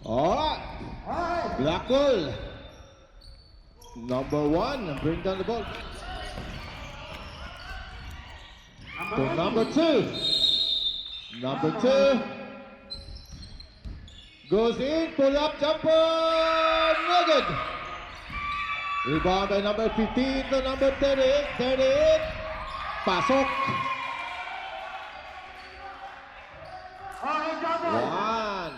Alright. Black ball. Number 1, bring down the ball. To number 2. Number 2. Goes in, pull up, jumper, no good. Rebound by number 15 to number 38. 38. Pasok. One.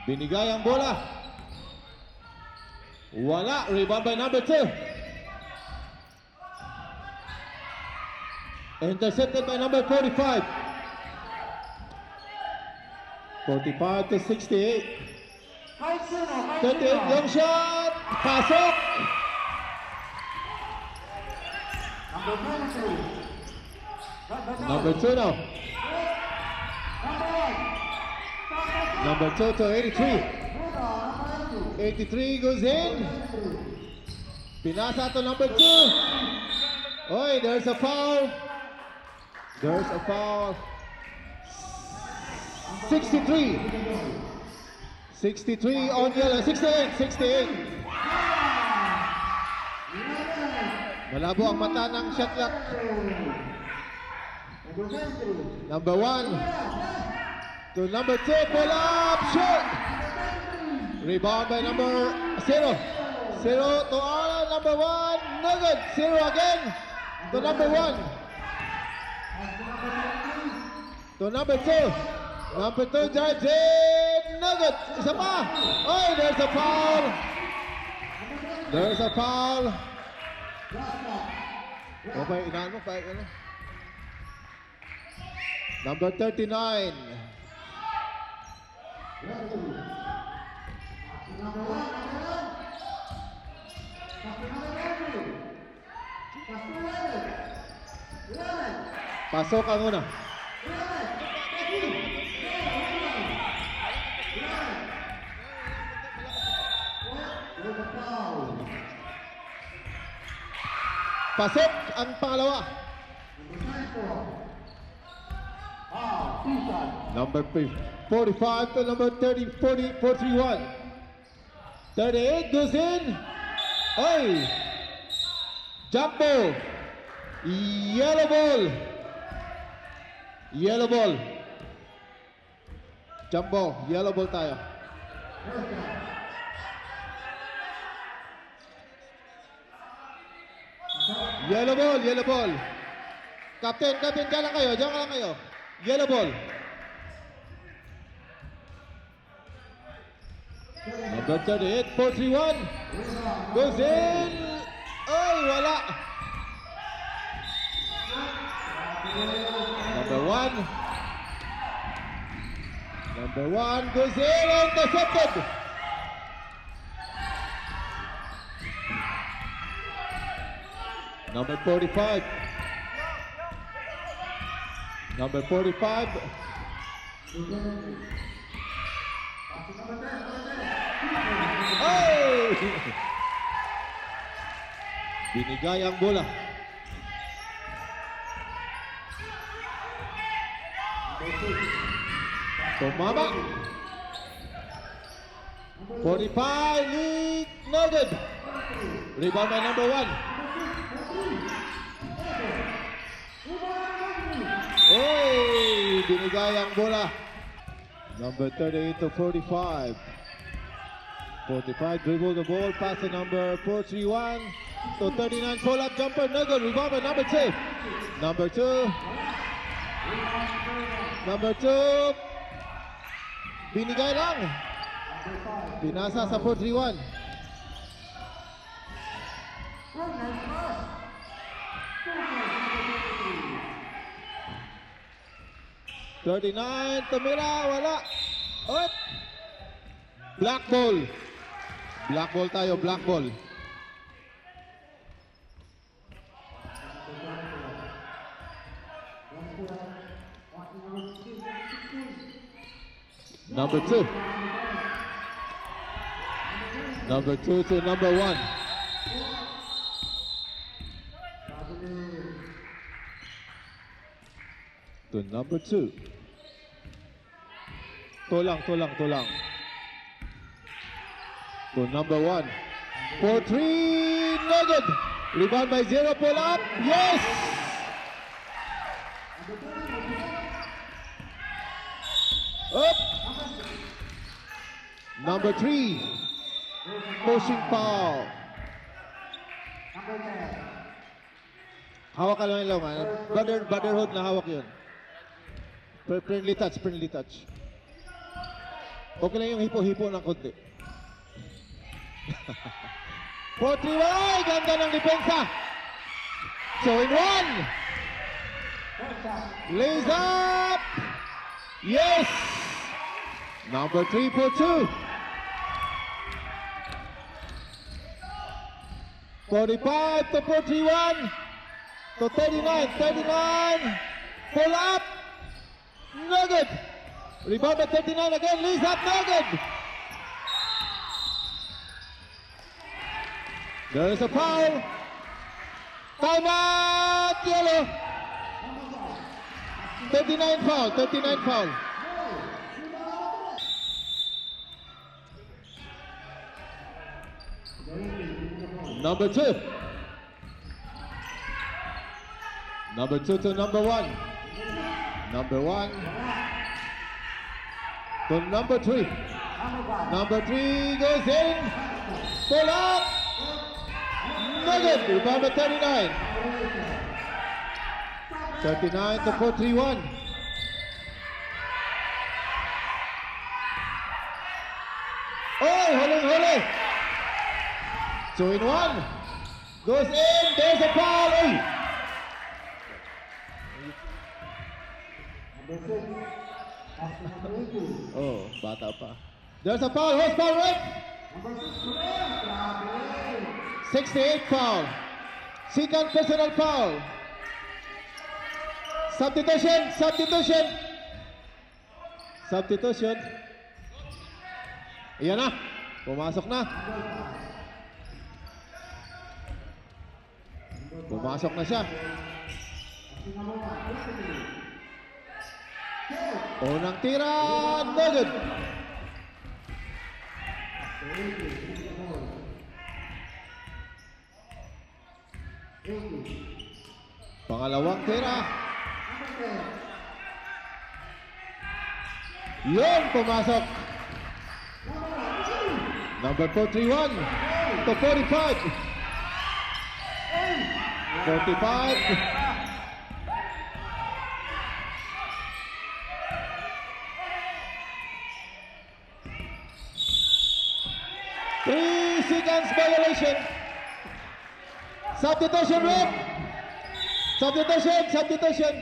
Binigay ang bola. Wala. Rebound by number 2. Intercepted by number 45. 45 to 68. 38 long shot. Pasok. Number 2 now. Number 2 to 83. 83 goes in. Pinasa to number 2. Oy, there's a foul. There's a foul. 63. 63 on yellow. 68. 68. Malabo ang mata ng shot clock. Number 1 to number 2. Pull up. Shot. Rebound by number 0. 0 to number 1. No good. 0 again to number 1. To number 2. Number 2 drives in. No good. Isa pa. Oh, there's a foul. There's a foul. Okay, inano pa ano? Number 39. Pasok ang una. Pasok ang pangalawa. Number 45 to number 30, 40, 41. 38 goes in. Oy! Jump ball. Yellow ball. Yellow ball. Jump ball. Yellow ball tayo. Yellow ball, yellow ball. Captain, dyan lang kayo, dyan lang kayo. Yellow ball. Number 38, 431. Goes in. Ay, wala. Number 1. Number 1 goes in. Intercepted. Number 45. Number 45. Ay! Binigay ang bola. Tumama. 45 lead. No good. Rebound by number 1. Hey! Binigay ang bola. Number 38 to 45. 45 dribble the ball, pass to number 431 to 39, pull up jumper, no good. Rebound by number 2. Number 2. Number 2. Binigay lang. Pinasa sa 431. Tumira, wala. Up. Black ball. Black ball tayo, black ball. Number 2. Number 2 to number 1. To number 2. Tulang. To number 1. For 3, no good. Rebound by 0, pull up. Yes! Up. Number 3. Pushing foul. Hawak ka lang yung man. Brotherhood na hawak yun. Friendly touch. Okay lang yung hipo-hipo ng konti. 4-3-1, ganda ng depensa. So in 1. Lays up. Yes. Number 3 for 2. 45 to 4-3-1 to 39. Pull up. No good. Rebound at 39 again. Lays up. No good. There is a foul. Timeout. Yellow. 39 foul. Number 2. Number 2 to number 1. Number 1 to number 3. Number 3 goes in. Pull up. No good. Rebound at 39. 39 to 4-3-1. Oh, huli. 2 in 1. Goes in. There's a foul. Oy. Oh, bata pa. There's a foul. Who's foul, right? 68 foul. Second personal foul. Substitution. Iyan na. Pumasok na siya. Unang tira. No good. Pangalawang tira. Yun, pumasok. Number 4-3-1 to 45. 45. Three seconds violation. Substitution, rep. Substitution.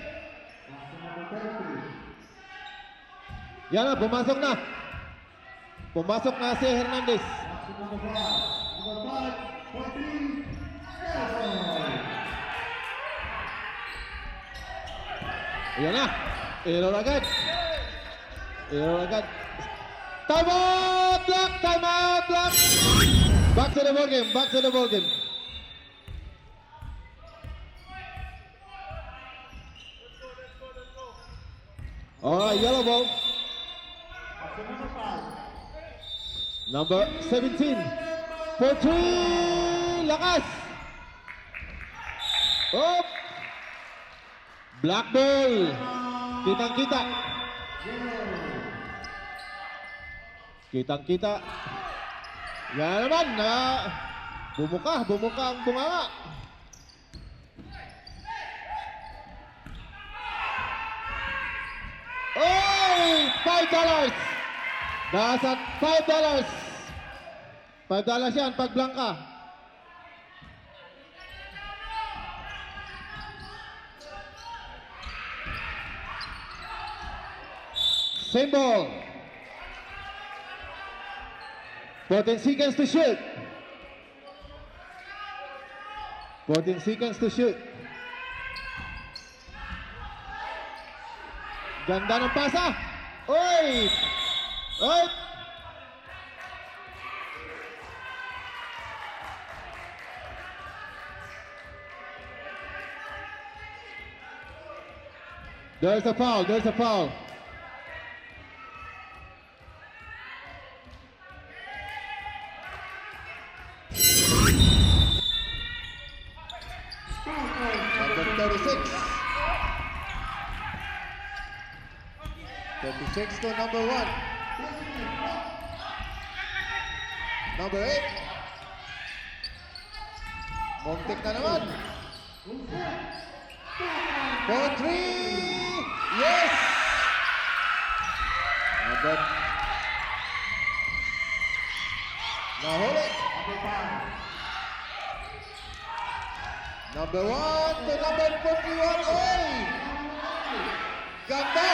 Yan na, pumasok na. Si Hernandez. Yan na. Error agad. Time out clock. Back to the ball game. Alright, yellow ball. Number 17. For 3. Lakas. Up. Black ball. Kitang-kita. Yan naman. Bumuka ang bunganga. Oh! $5. Dasat $5. $5 yan pag blanca. Same ball. 14 seconds to shoot. Ganda ng pasa. Oy! There's a foul. 36 to number 1. Number 8. Muntik na naman. For 3. Yes! Agad. Nahuli. Number 1 to number 41. Oy! Ganda!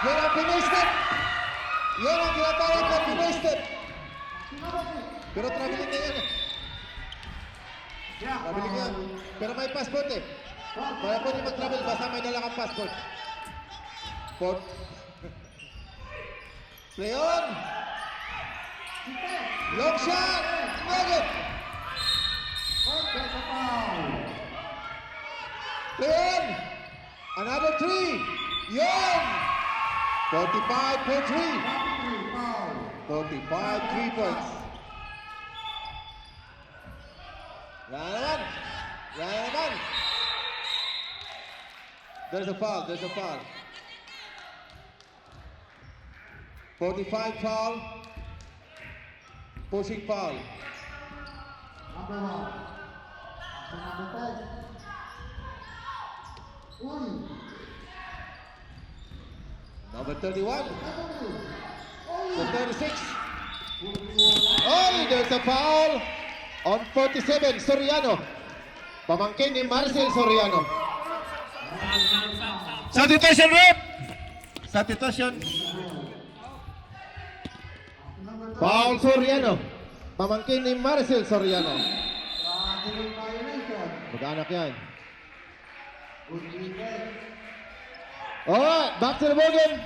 Yan ang pinisted. Yan ang tinatawag na pinisted. Pero traveling na yan. Traveling yan. Pero may passport eh. Kaya pwede mag-travel basta may dala kang passport. Port. Play on. Long shot. Nugget. Play on. Another 3. Yon. 45 for 3. 45 3 points. Yan naman. Yan naman. There's a foul. There's a foul. 45 foul. Pushing foul. Number 1. Number 10. Number 31. The 36. Oh, there's a foul on 47. Soriano. Pamangkin ni Marcel Soriano. Substitution rep! Substitution. Foul Soriano. Pamangkin ni Marcel Soriano. Mag-anak yan. Alright, back to the ballgame.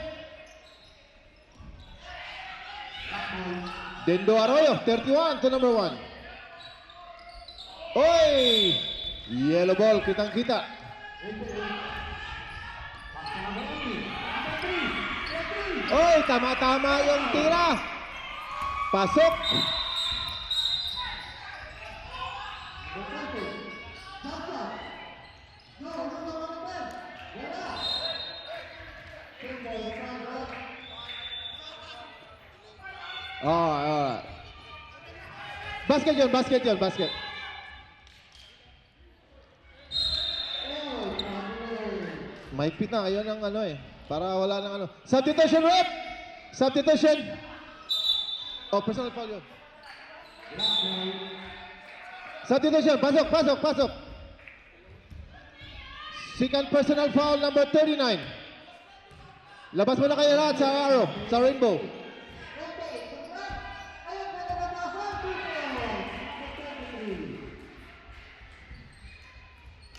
Dendo Arroyo, 31 to number 1. Oy! Yellow ball, kitang-kita. Oy, tama-tama yung tira. Pasok. Alright. Basket yun, basket yun, basket. May pita, ayun ang ano eh. Para wala nang ano. Substitution rep! Substitution! Oh, personal foul yun. Substitution, pasok, pasok, pasok. Second personal foul, number 39. Labas mo na kayo lahat sa arrow, sa rainbow.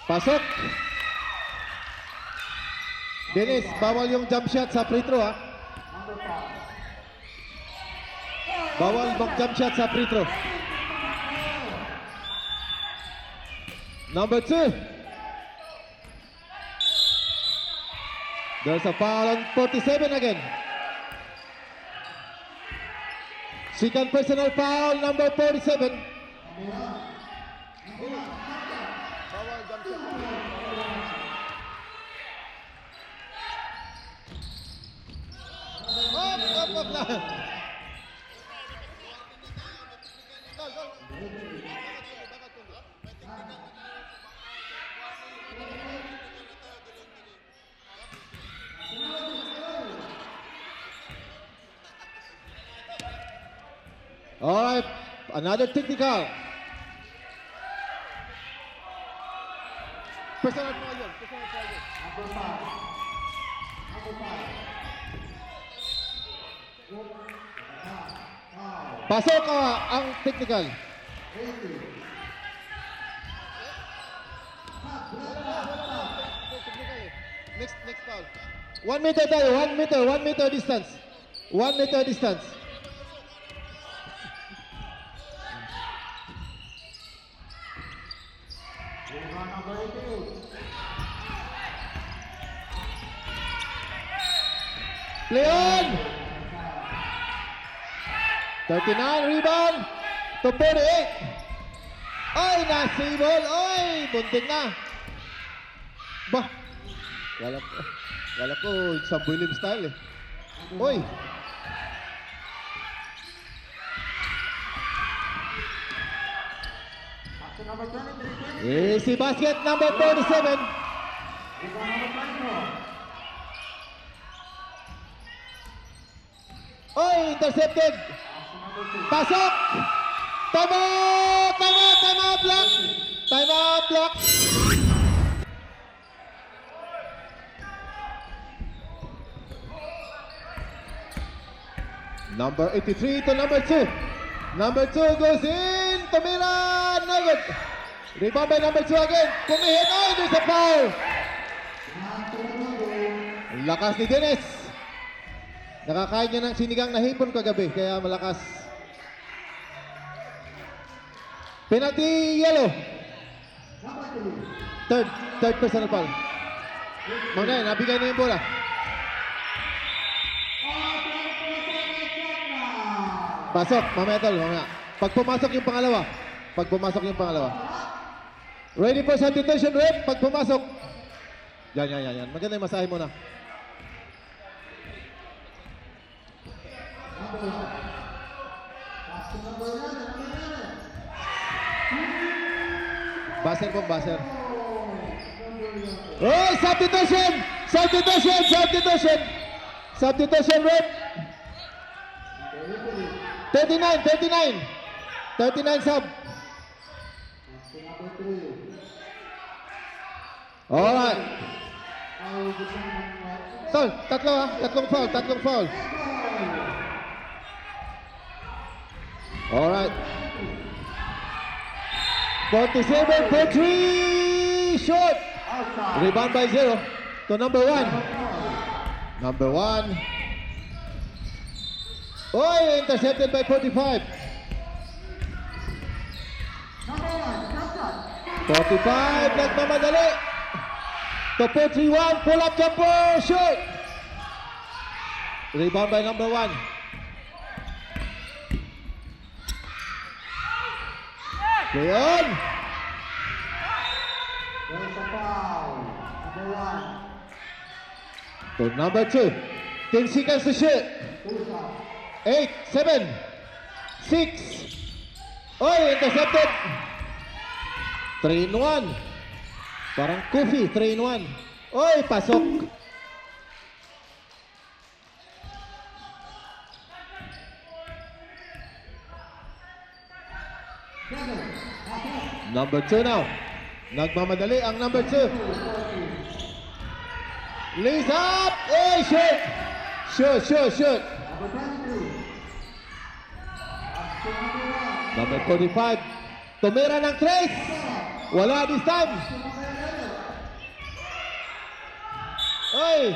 Pasok. Dennis, bawal yung jump shot sa free throw ha. Bawal mag-jump shot sa free throw. Number 2. There's a foul on 47 again. Second personal foul, number 47. Bawal jump shot. Up lang. All right, another technical. Personal foul yun, personal foul yun. Number 5. Number 5. Pasok ang technical. Next foul. 1 meter tayo, 1 meter distance. 1 meter distance. Play on! 39, rebound to 48. Ay, nasibol. Ay, bunting na. Bah, wala po. Wala ko, sa William style eh. Uy! Action number 23. Easy basket number 47. Rebound number 24. Oy, intercepted. Action number 2. Pasok! Tama! Tama! Tama! Block! Time out! Block! Number 83 to number 2. Number 2 goes in. Tumira! No good. Rebound by number 2 again. Pumihit. Oh, there's a foul. Ang lakas ni Dennis. Nakakain niya ng sinigang na hipon kagabi, kaya malakas. Penalty yellow. Third personal foul. Manay, nabigay na yung bola. Pasok, mamaya tol, mamaya. Pag pumasok yung pangalawa. Pag pumasok yung pangalawa. Ready for substitution, rep. Pag pumasok. Yan. Maganda yung masahe muna. Baser po, baser. Oh, substitution! Substitution, rep. 39 sub. Alright. Tol, tatlong foul. Alright. 47 for 3. Short. Rebound by 0 to number 1. Number 1. Oy, intercepted by 45. 45, nagmamadali. To 4-3-1, pull-up jumper, short. Rebound by number 1. Ngayon. There's a foul. Number 1. To number 2. 10 seconds to shoot. 8, 7, 6. Oy, intercepted. 3-in-1. Parang Kofi, 3-in-1. Oy, pasok. Number 2 now. Nagmamadali ang number 2. Lays up. Oy, shoot. Shoot. Number 45. Tumira ng trace. Wala this time. Oy,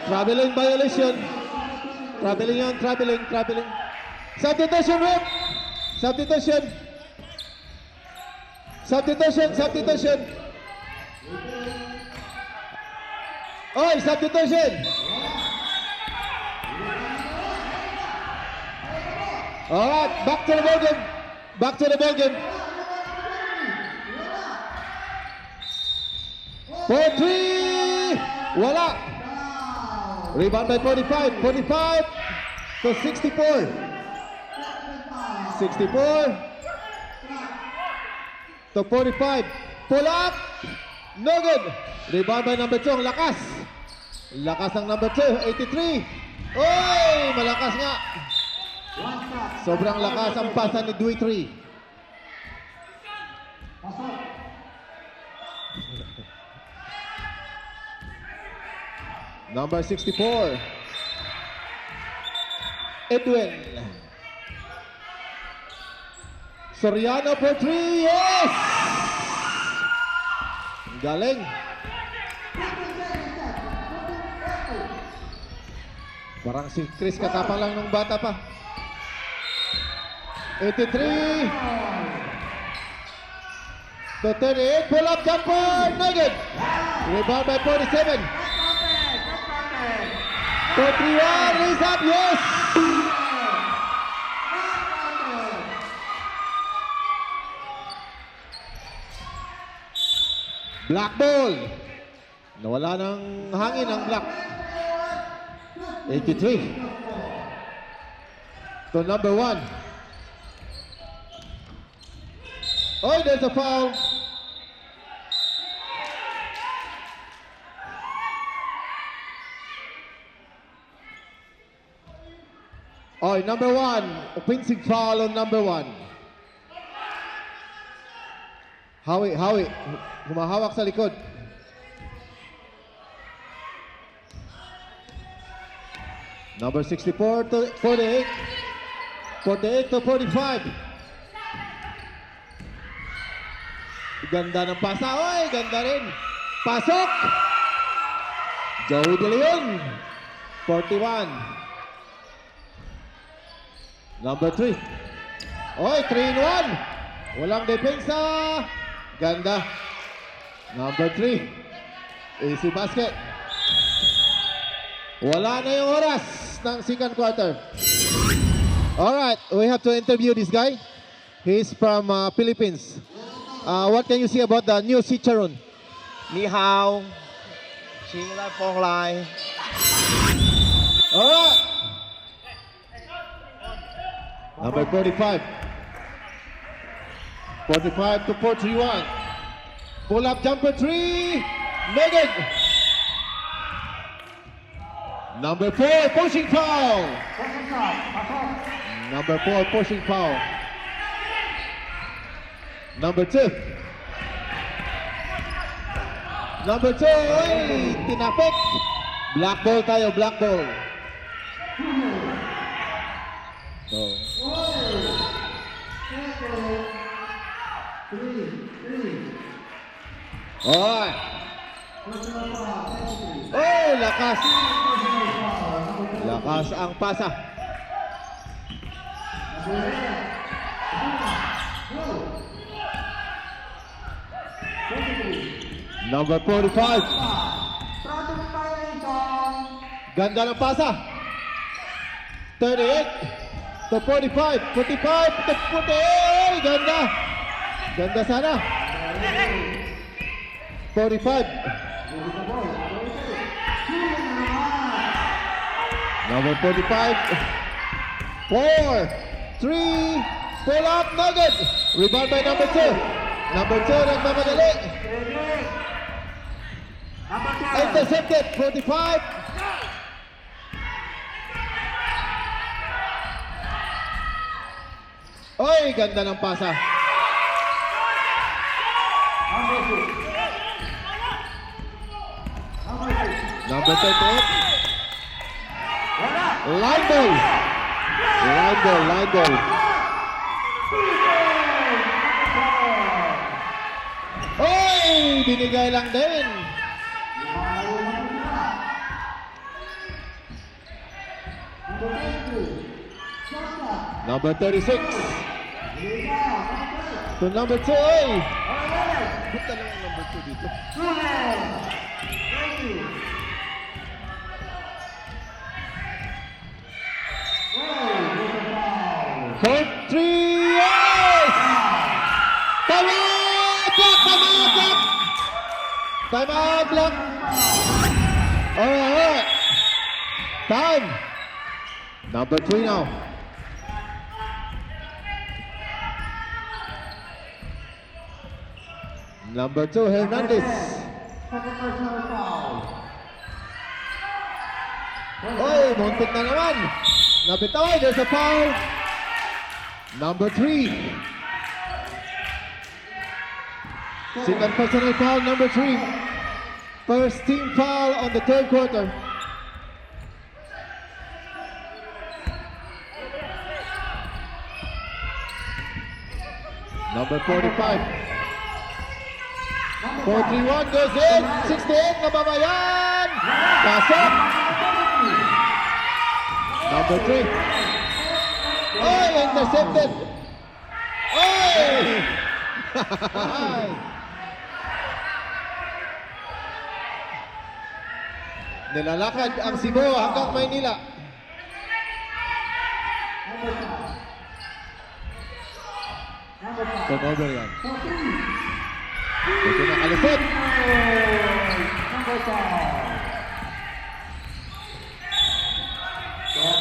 traveling violation. Traveling. Substitution, rep. Substitution. Oy, substitution. Alright, back to the ball game. 4-3. Wala. Rebound by 45. 45 to 64. 64 to 45. Pull up. No good. Rebound by number 2. Ang lakas. Lakas ng number 2. 83. Oy, malakas nga. Sobrang lakas ang pasa ni Dewey. Number 64. Edwin. Soriano for 3. Yes! Galing. Parang si Chris katapang lang nung bata pa. 83 to 38. Pull up jumper. No good. Rebound by 47. 4-3-1. Raise up. Yes. Black ball. Nawala ng hangin ang black. 83. To number 1. Oh, there's a foul. Oh, number 1. Offensive foul on number 1. Howie. Humahawak sa likod. Number 64 to 48. 48 to 45. Ganda ng pasa. Oy, ganda rin. Pasok! Joey De Leon. 41. Number 3. Oy, 3-in-1. Walang depensa. Ganda. Number 3. Easy basket. Wala na yung oras ng second quarter. Alright, we have to interview this guy. He's from Philippines. What can you say about the new Cicerone? Ni hao. Xin lai phong lai. Alright. Number 45. 45 to 41. Pull up jumper 3. Megan. Number 4, pushing foul. Number 4, pushing foul. Number 2. Number 2, oy, tinapik. Black ball tayo, black ball. So. Alright. Oh, lakas. Lakas ang pasa. Number 45. Ganda ng pasa. 38 to 45. 45 to 48. Ganda. Ganda sana. 45. Number 45. 4, 3, pull up, Nugget. Rebound by number 2. Number 2, nagmamadali. Intercepted, 45. Oy, ganda ng pasa. Number 38. Line ball. Line ball. Oy, binigay lang din. Number 36. To number 2, oy. Buta lang ang number 2 dito. Point 3, yes! Time out, block! Alright. Time. Number 3 now. Number 2, Hernandez. Oy, muntik na naman. Nabitaw, there's a foul. Number 3. Second personal foul, number 3. First team foul on the third quarter. Number 45. 4-3-1 goes in. 68 nababayan. Pasok. Number 3. Oh, intercepted. Oh! Nilalakad ang Cebu hanggang Maynila. Turnover yan. Ito na kalisod.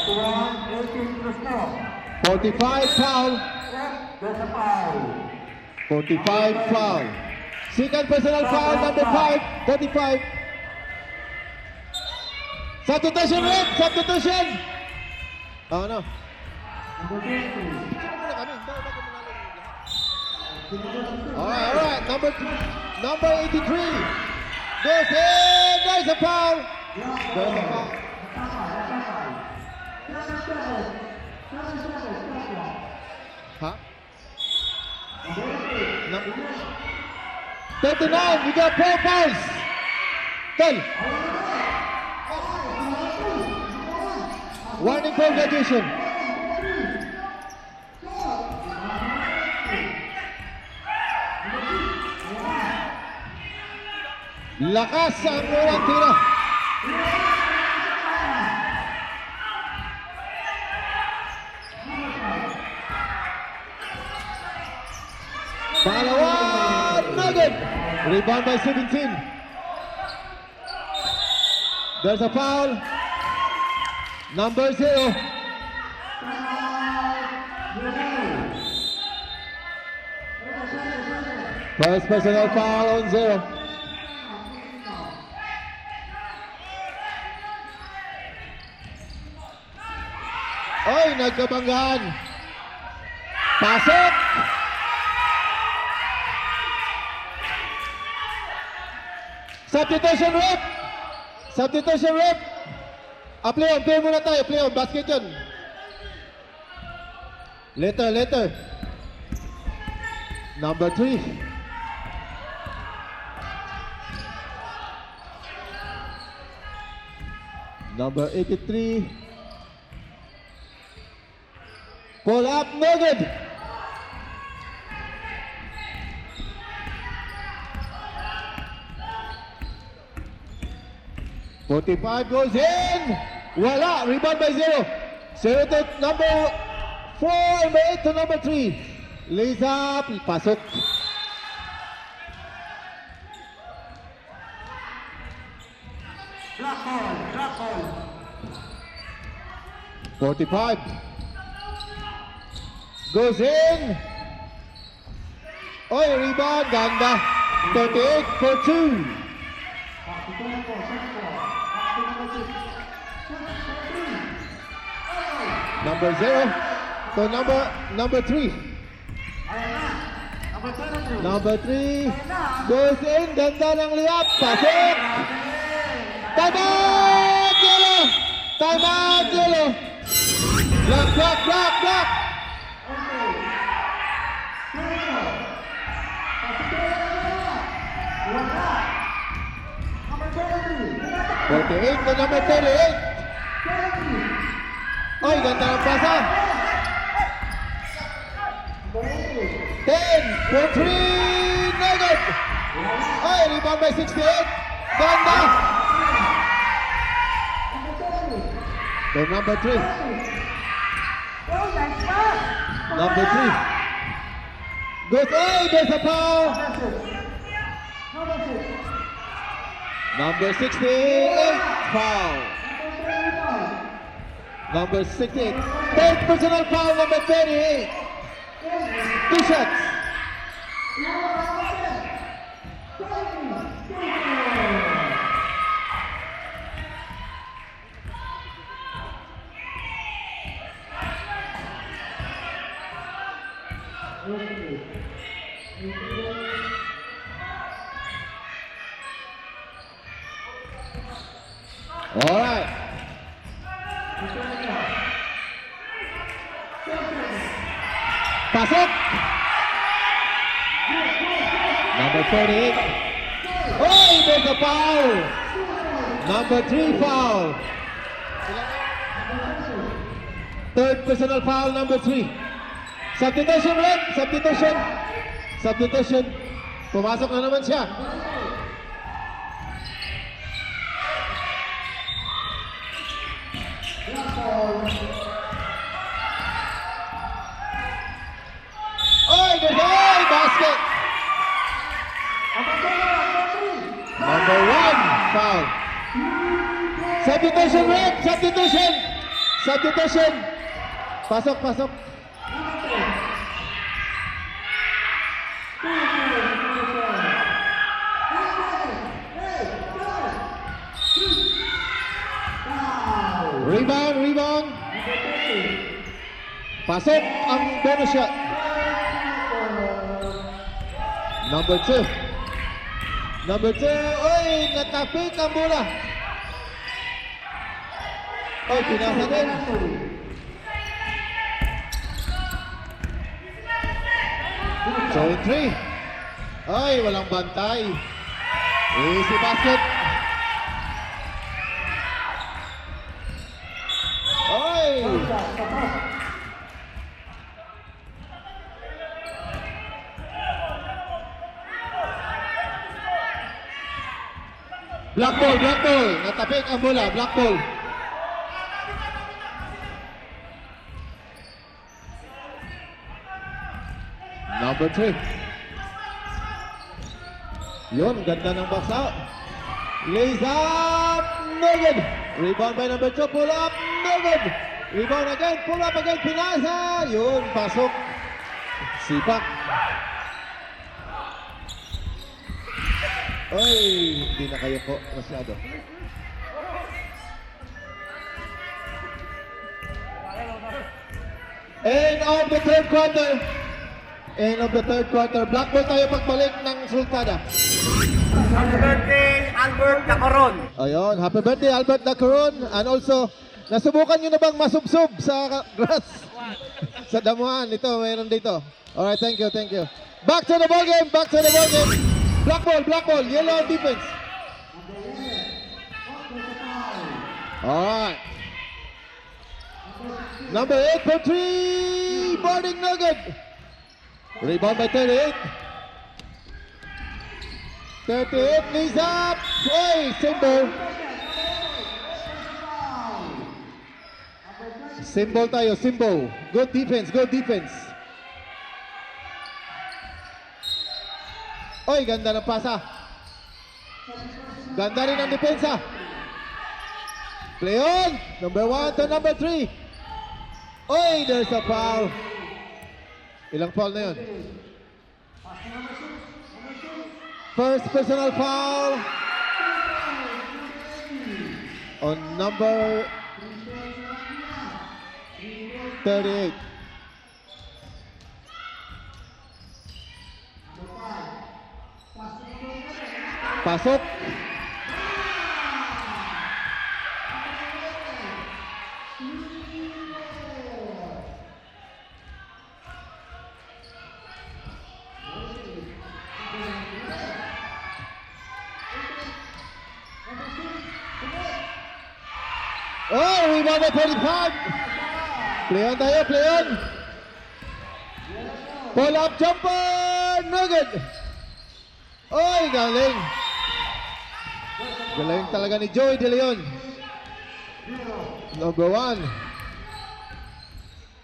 18 plus 4. 45 foul. There's a foul. 45 foul. Second personal foul, number 5, 45. Substitution, Red! Substitution! Oh, ano? Number 20. Alright. Number 83. Goes in. There's a foul. There's a foul. Huh? 39. You got 4 fouls. Tell. Warning for graduation. Lakas ang unang tira. Pangalawa, no good. Rebound by 17. There's a foul. Number 0. First personal foul on 0. Oy, nagkabanggaan. Pasok! Substitution rep! Substitution rep! Play muna tayo. Play on. Basket yun. Later. Number 3. Number 83. Pull up, no good. .45 goes in. Wala. Rebound by 0. 0 to number 4. Number 8 to number 3. Lays up. Pasok. Black ball. 45. Goes in. Oy, rebound. Ganda. 38 for 2. Number 0 to number 3. Number 3 goes in. Ganda ng layup. Pasok. Time out, yellow. Time out, yellow. Block. 48 to number 38. Ay, ganda ng pasa. 10 for 3. Nugget. Ay, rebound by 68. Ganda. To number 3. Number 3. Goes, ay, there's a foul. Number 68, foul. Number 68. Third personal foul, number 38. 2 shots. All right. Pasok. Number 38. Oh, there's a foul. Number 3 foul. Third personal foul, number 3. Substitution, Red. Substitution. Pumasok na naman siya. Oy, there's a basket. Number 1 foul. Substitution, Red. Substitution. Substitution. Pasok, pasok. Rebound, rebound. Pasok ang bonus shot. Number 2. Number 2. Oy, natapik ang bola. Oy, pinasa din. So, in 3. Ay, walang bantay. Easy basket. Oy! Black ball, black ball. Natapik ang bola, black ball. Number 3. Yun, ganda ng box out. Lays up, no good. Rebound by number 2, pull up, no good. Rebound again, pull up again, pinasa. Yun, pasok. Sipak. Oy, hindi na kayo po masyado. End of the third quarter. End of the third quarter. Black ball tayo pagbalik ng sultada. Happy birthday, Albert Dacoron. Ayun, happy birthday Albert Dacoron. And also, nasubukan nyo na bang masubsob sa grass? Sa damuhan. Ito, mayroon dito. Alright, thank you, thank you. Back to the ball game, back to the ball game. Black ball, yellow defense. Alright. Number 8 for 3. Boarding nugget. Rebound by 38. 38, knees up. Oy, symbol. Symbol tayo, symbol. Good defense, good defense. Oy, ganda ng pasa. Ganda rin ang depensa. Play on. Number 1 to number 3. Oy, there's a foul. Ilang foul na yun? First personal foul on number 38. Pasok. Oh, rebound by 45. Play on tayo, play on. Pull up jumper, no good. Oy, galing. Galing talaga ni Joey De Leon. Number 1.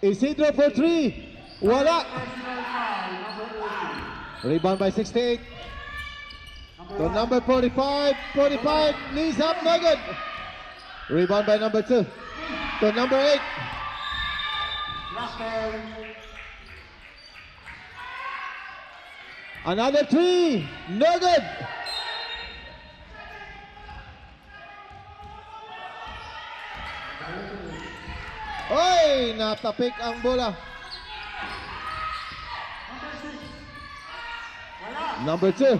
Isidro for 3. Wala. Rebound by 68. To number 45. 45. Knees up, no good. Rebound by number 2. To number 8. Another 3. No good. Oy, natapik ang bola. Number 2.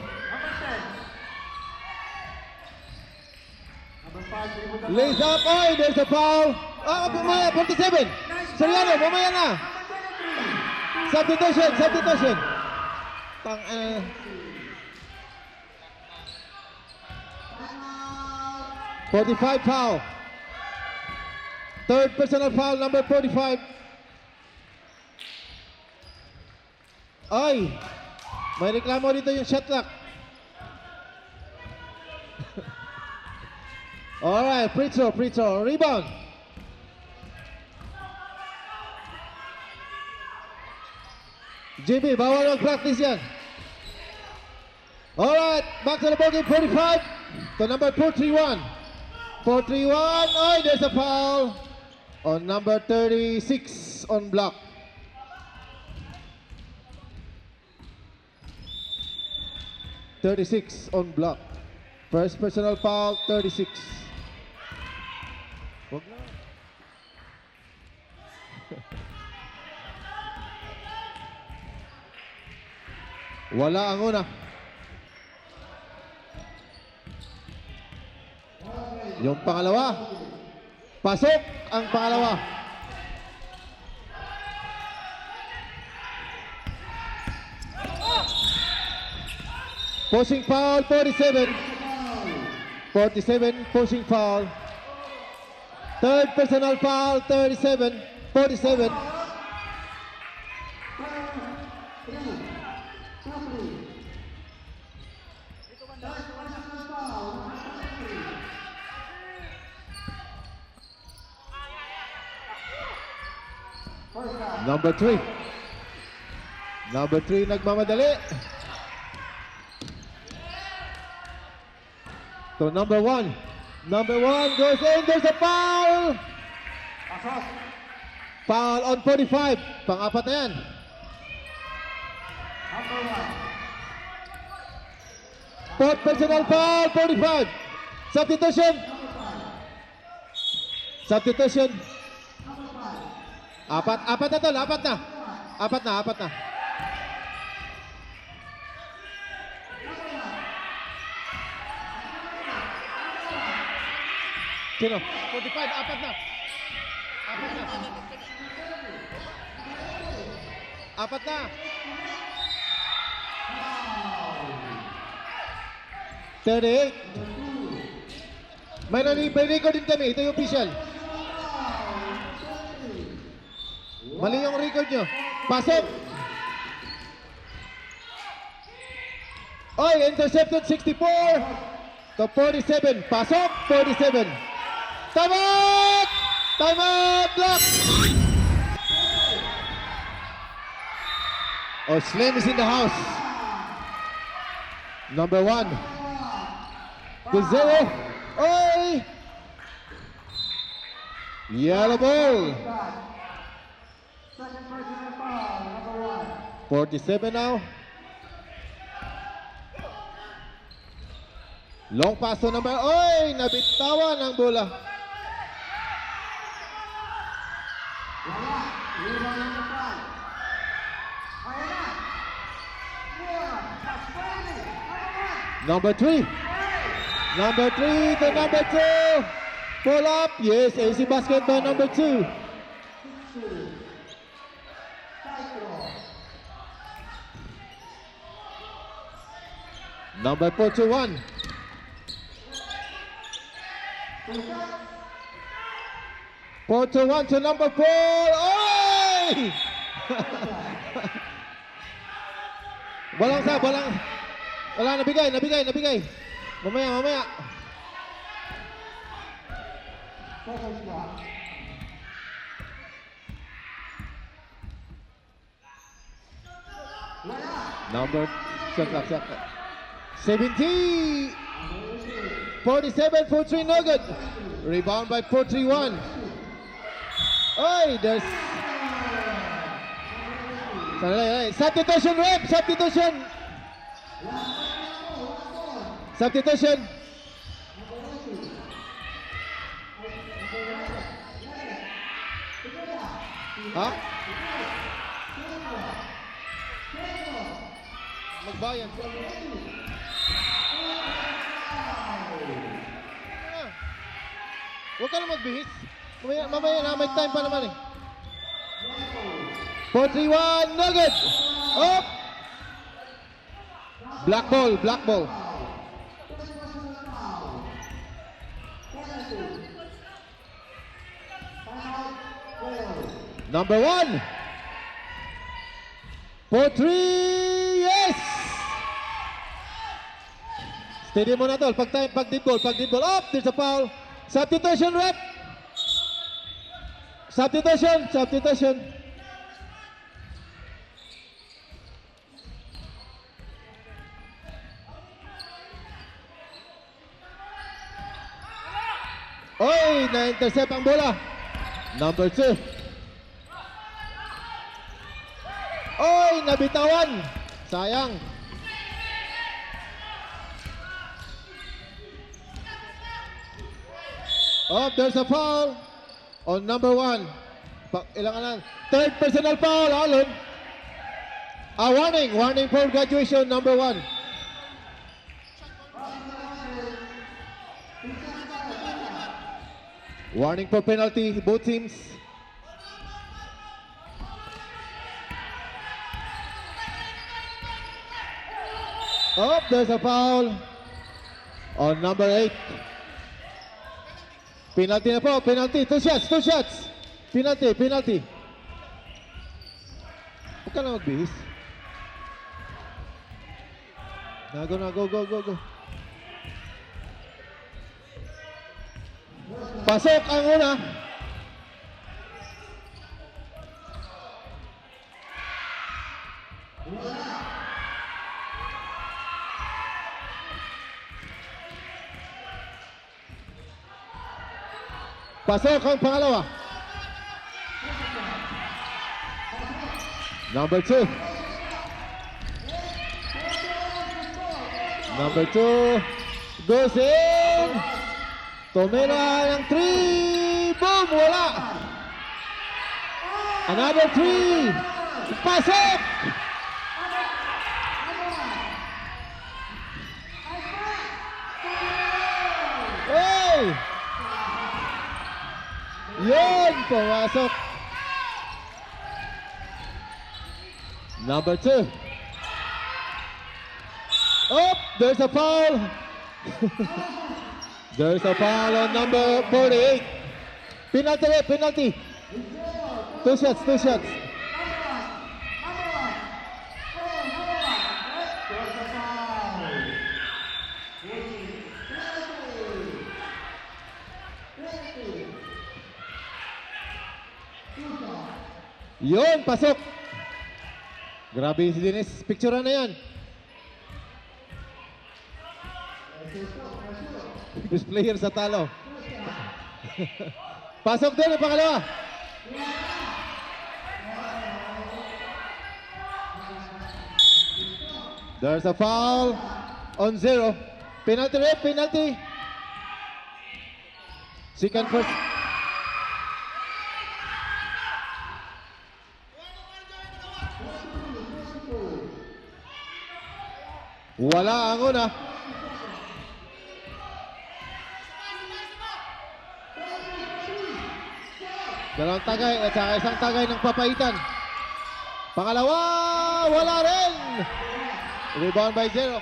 Lays up. Oy, there's a foul. Oh, pumaya, 47. Soriano, pumaya na. Substitution, substitution. 45 foul. Third personal foul, number 45. Ay, may reklamo dito yung shot clock. Alright, free throw, rebound. JB, bawal mag-practice yan. Alright, back to the ball game, 45 to number 431. 431, oh, there's a foul. on number 36 on block. (36) on block. First personal foul, 36. Wag na. Wala ang una. Yung pangalawa. Pasok ang pangalawa. Pushing foul, 47. 47, pushing foul. Third personal foul, 37. 47. Number 3. Number 3 nagmamadali. To number 1. Number 1 goes in. There's a foul. Pasok. Foul on 45. Pang-apat na yan. Number 1. Fourth personal foul, 45. Substitution. Substitution. Apat na tol, apat na. Apat na. Sino? 45, apat na. Apat na. (38) May record din kami. Ito yung official. Mali yung record nyo. Pasok. Oy, intercepted 64 to 47. Pasok, 47. Time out! Time out! Block! Oh, Slim is in the house. Number 1. To 0. Oy! Yellow ball. Second personal foul, number 1. 47 now. Long pass to number. Oy! Nabitawan ang bola. Wala. Rebound number 5. Ayan na. Yeah. That's ready. Number 1. Number 3. Number 3 to number 2. Pull up. Yes, AC basket by number 2. Number 4 to 1. 4 to 1 to number 4. Oy! Walang. Wala, nabigay. Mamaya. Second shot. Wala. Number, shot clock. 70. 47 for 3, no good. Rebound by 4-3-1. Oy, there's... Substitution, rep! Substitution. Ha? Magbayan. Huwag ka na magbihis. Mamaya na, may time pa naman eh. 4-3-1, no good. Up. Black ball. Number 1. 4-3, yes! Steady mo na tol, pag deep ball, up, there's a foul. Substitution, rep! Substitution. Oy, na-intercept ang bola. Number 2. Oy, nabitawan. Sayang. Oh, there's a foul on number 1. Ilangan na. Third personal foul, Alon. Warning. Warning for graduation, number 1. Warning for penalty, both teams. Oh, there's a foul on number 8. Penalty na po, penalty. 2 shots, 2 shots. Penalty, penalty. Huwag ka na magbihis. Go, go, go, go. Pasok ang una. Pasok ang pangalawa. Number 2. Number 2 goes in. Tumira ng 3. Boom! Wala. Another 3. Pasok! Hey! Yun! Pumasok. Number 2. Oh! There's a foul! There's a foul on number 48. Penalty, penalty. 2 shots, 2 shots. Yun, pasok. Grabe si Dennis. Picture na yan. Best player sa talo. Pasok din ang pangalawa. There's a foul on 0. Penalty ref, penalty. Second first. Wala ang una. Dalawang tagay at saka isang tagay ng papaitan. Pangalawa, wala rin. Rebound by 0.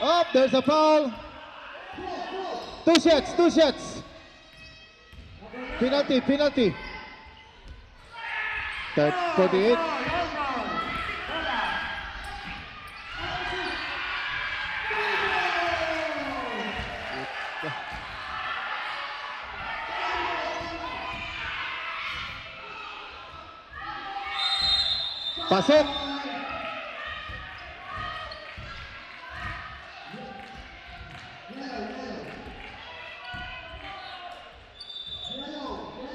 Oh, there's a foul. 2 shots, 2 shots. Penalty, penalty. 48. Pasok.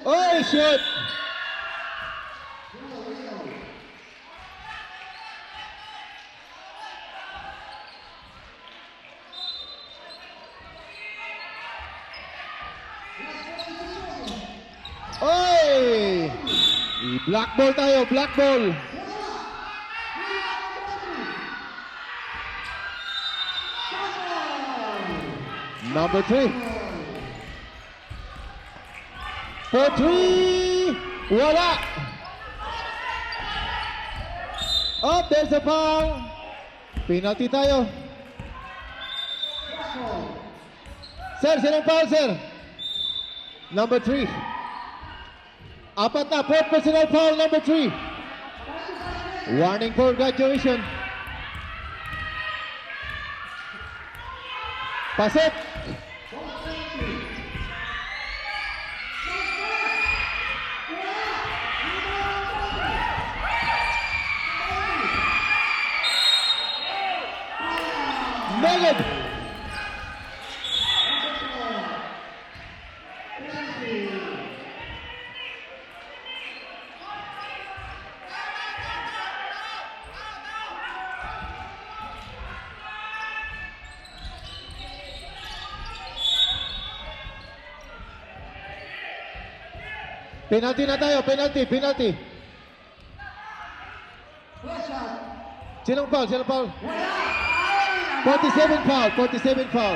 Oh, shit. Oy! Black ball tayo, black ball. Number 3. For 3. Wala. Oh, there's a foul. Penalty tayo. Sir, sinong foul, sir? Number 3. Apat na. Fourth personal foul, number 3. Warning for graduation. Pasok. Megad. Penalty na tayo, penalty. First shot. Sinong foul? Wala. Ay, 47 foul.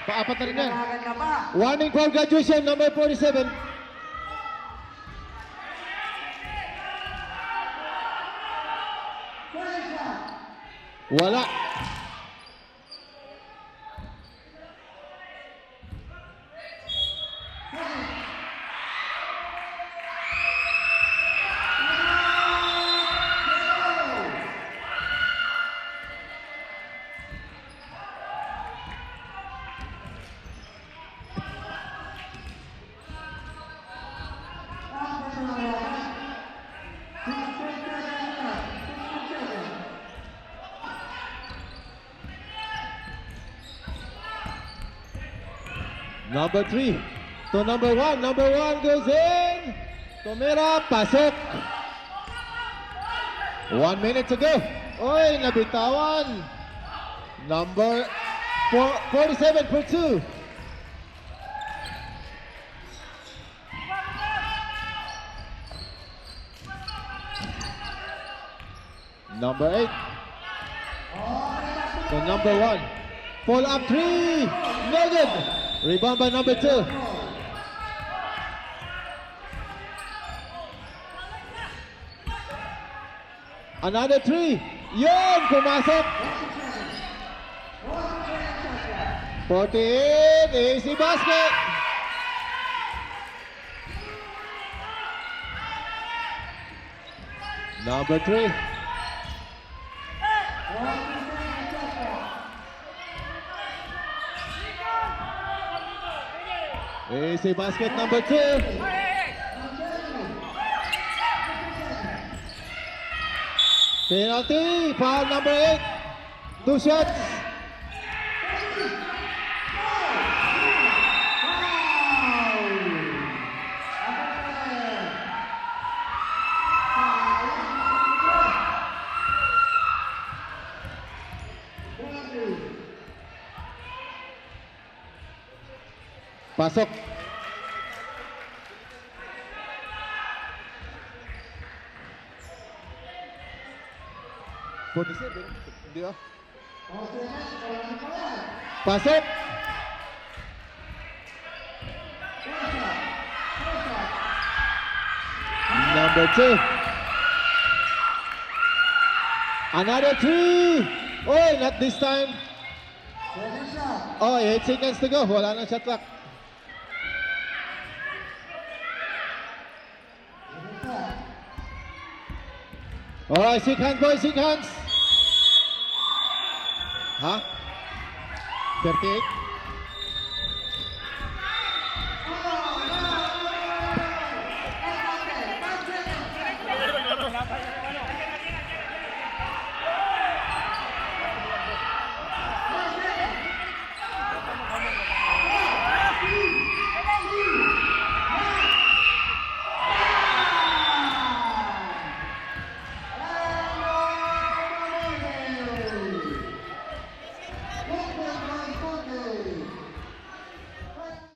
Paapat na rin yan. Pinanagan ka pa. Warning foul graduation, number 47. Second shot. Wala. Number 3 to number 1. Number 1 goes in. Tumira, pasok. 1 minute to go. Oy, nabitawan. Number 47 for 2. Number 8 to number 1. Pull up 3. No good. Rebound by number 2. Another 3. Yun! Pumasok! 48. Easy basket! Number 3. Easy basket number 2. Penalty, foul number 8. 2 shots. Pasok. Hindi ah. Pasok. Number 2. Another 3. Oh, not this time. Second shot. Oh, 8 seconds to go. Wala nang shot clock. Alright, shake hands, boys, shake hands. Huh? 38?